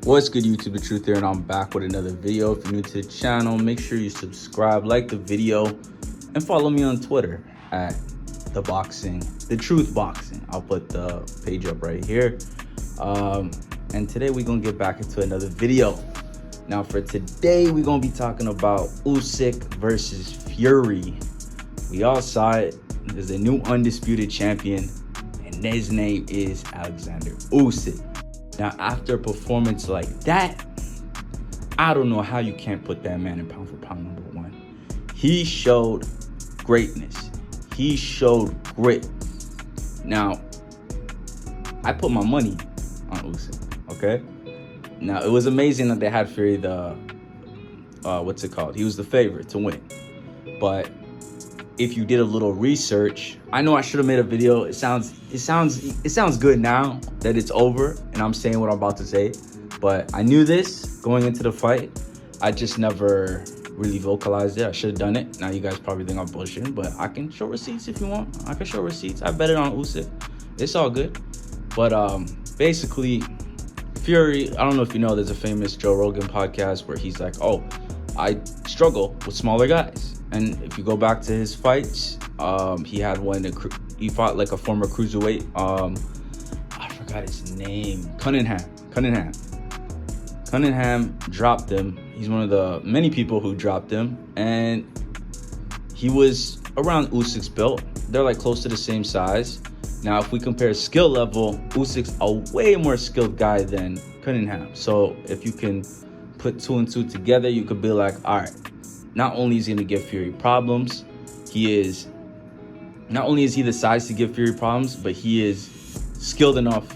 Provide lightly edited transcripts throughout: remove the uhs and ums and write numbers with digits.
What's good, YouTube? The Truth here, and I'm back with another video. If you're new to the channel, make sure you subscribe, like the video, and follow me on Twitter at The Truth Boxing. I'll put the page up right here. And today we're gonna get back into another video. Now for today, we're gonna be talking about Usyk versus Fury. We all saw it. There's a new undisputed champion, and his name is Alexander Usyk. Now, after a performance like that, I don't know how you can't put that man in pound for pound number one. He showed greatness. He showed grit. Now, I put my money on Usyk, okay? Now, it was amazing that they had Fury he was the favorite to win. But if you did a little research, I know I should have made a video. It sounds good now that it's over and I'm saying what I'm about to say, but I knew this going into the fight. I just never really vocalized it. I should have done it. Now you guys probably think I'm bullshitting, but I can show receipts if you want. I can show receipts. I bet it on Usyk. It's all good. But basically, Fury, I don't know if you know, there's a famous Joe Rogan podcast where he's like, oh, I struggle with smaller guys. And if you go back to his fights, he had one. He fought like a former cruiserweight. I forgot his name. Cunningham dropped him. He's one of the many people who dropped him, and he was around Usyk's belt. They're like close to the same size. Now, if we compare skill level, Usyk's a way more skilled guy than Cunningham. So if you can put two and two together, you could be like, all right. Not only is he going to give Fury problems, not only is he the size to give Fury problems, but he is skilled enough,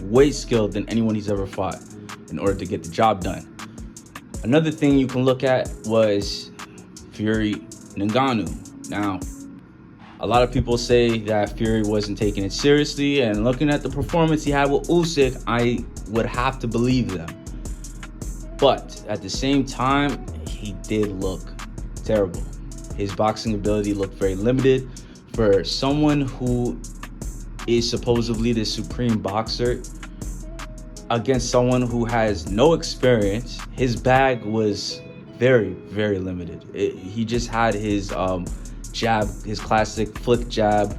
way skilled than anyone he's ever fought in order to get the job done. Another thing you can look at was Fury Ngannou. Now, a lot of people say that Fury wasn't taking it seriously, and looking at the performance he had with Usyk, I would have to believe them. But at the same time, he did look terrible. His boxing ability looked very limited. For someone who is supposedly the supreme boxer against someone who has no experience, his bag was very, very limited. He just had his jab, his classic flick jab,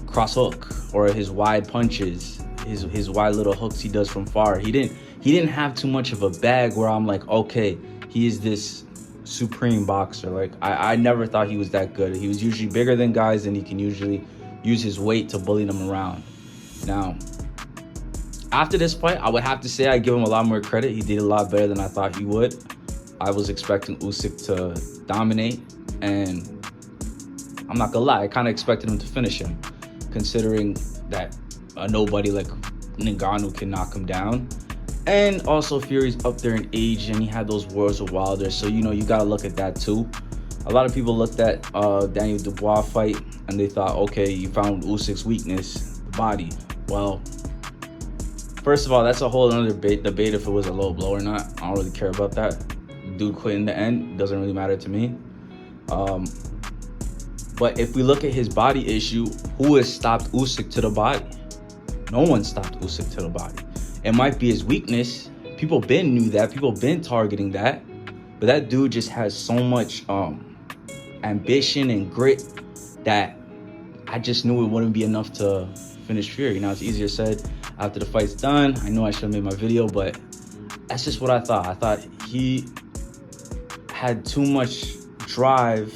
cross hook, or his wide punches, his wide little hooks he does from far. He didn't have too much of a bag where I'm like, okay, he is this supreme boxer. Like, I never thought he was that good. He was usually bigger than guys, and he can usually use his weight to bully them around. Now, after this fight, I would have to say I give him a lot more credit. He did a lot better than I thought he would. I was expecting Usyk to dominate, and I'm not gonna lie, I kind of expected him to finish him, considering that a nobody like Ngannou can knock him down. And also, Fury's up there in age, and he had those Worlds of Wilder, so you gotta look at that too. A lot of people looked at Daniel Dubois fight, and they thought, okay, you found Usyk's weakness, the body. Well, first of all, that's a whole other debate if it was a low blow or not. I don't really care about that. Dude quit in the end. It doesn't really matter to me. But if we look at his body issue, who has stopped Usyk to the body? No one stopped Usyk to the body. It might be his weakness. People knew that. People been targeting that. But that dude just has so much ambition and grit that I just knew it wouldn't be enough to finish Fury. Now, it's easier said after the fight's done. I know I should have made my video, but that's just what I thought. I thought he had too much drive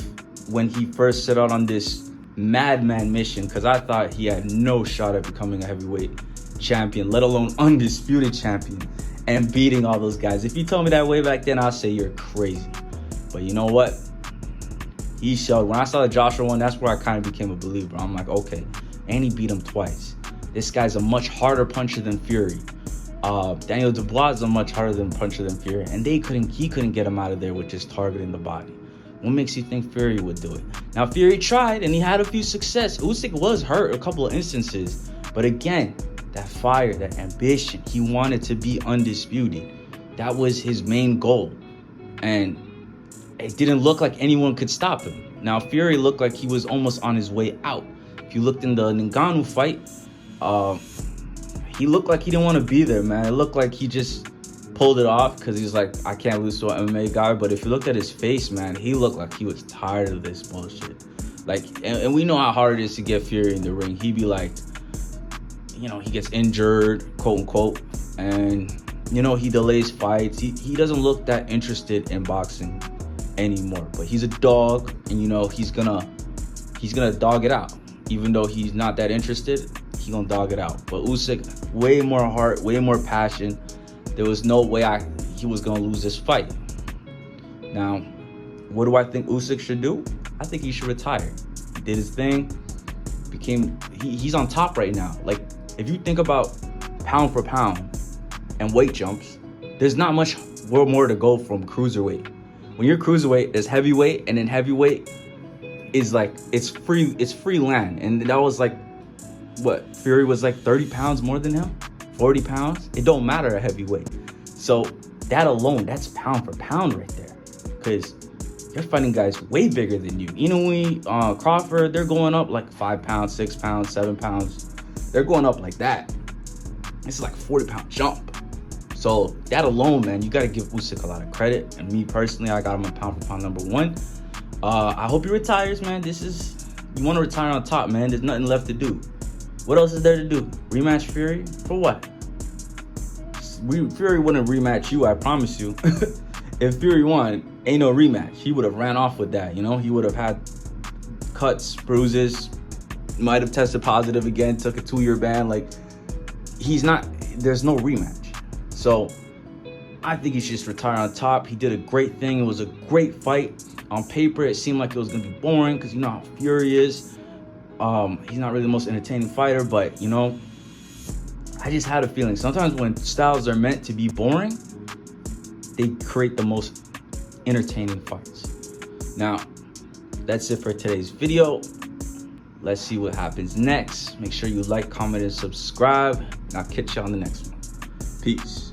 when he first set out on this madman mission, because I thought he had no shot at becoming a heavyweight champion, let alone undisputed champion, and beating all those guys. If you told me that way back then, I'll say you're crazy. But you know what? He showed. When I saw the Joshua one, that's where I kind of became a believer. I'm like, okay, and he beat him twice. This guy's a much harder puncher than Fury. Daniel Dubois is a much harder puncher than Fury, and he couldn't get him out of there with just targeting the body. What makes you think Fury would do it? Now, Fury tried, and he had a few success. Usyk was hurt a couple of instances, but again, that fire, that ambition, he wanted to be undisputed. That was his main goal, and it didn't look like anyone could stop him. Now, Fury looked like he was almost on his way out. If you looked in the Ngannou fight, he looked like he didn't want to be there, man. It looked like he just pulled it off because he's like, I can't lose to an MMA guy. But if you looked at his face, man, he looked like he was tired of this bullshit. Like, and we know how hard it is to get Fury in the ring. He'd be like, you know, he gets injured, quote unquote, and, you know, he delays fights. He doesn't look that interested in boxing anymore. But he's a dog, and, you know, he's gonna dog it out. Even though he's not that interested, he's gonna dog it out. But Usyk, way more heart, way more passion. There was no way he was gonna lose this fight. Now, what do I think Usyk should do? I think he should retire. He did his thing, he's on top right now. Like, if you think about pound for pound and weight jumps, there's not much more to go from cruiserweight. When you're cruiserweight, there's heavyweight, and then heavyweight is like, it's free land. And that was like, what, Fury was like 30 pounds more than him, 40 pounds. It don't matter at heavyweight. So that alone, that's pound for pound right there, because you're fighting guys way bigger than you. Inoue, Crawford, they're going up like 5 pounds, 6 pounds, 7 pounds. They're going up like that. This is like a 40-pound jump. So that alone, man, you got to give Usyk a lot of credit. And me personally, I got him a pound for pound #1. I hope he retires, man. You want to retire on top, man. There's nothing left to do. What else is there to do? Rematch Fury? For what? Fury wouldn't rematch you, I promise you. If Fury won, ain't no rematch. He would have ran off with that, you know? He would have had cuts, bruises, might have tested positive again, took a 2-year ban. Like, there's no rematch. So I think he should just retire on top. He did a great thing. It was a great fight. On paper, it seemed like it was going to be boring because you know how Fury is. He's not really the most entertaining fighter, but, you know, I just had a feeling. Sometimes when styles are meant to be boring, they create the most entertaining fights. Now, that's it for today's video. Let's see what happens next. Make sure you like, comment, and subscribe. And I'll catch you on the next one. Peace.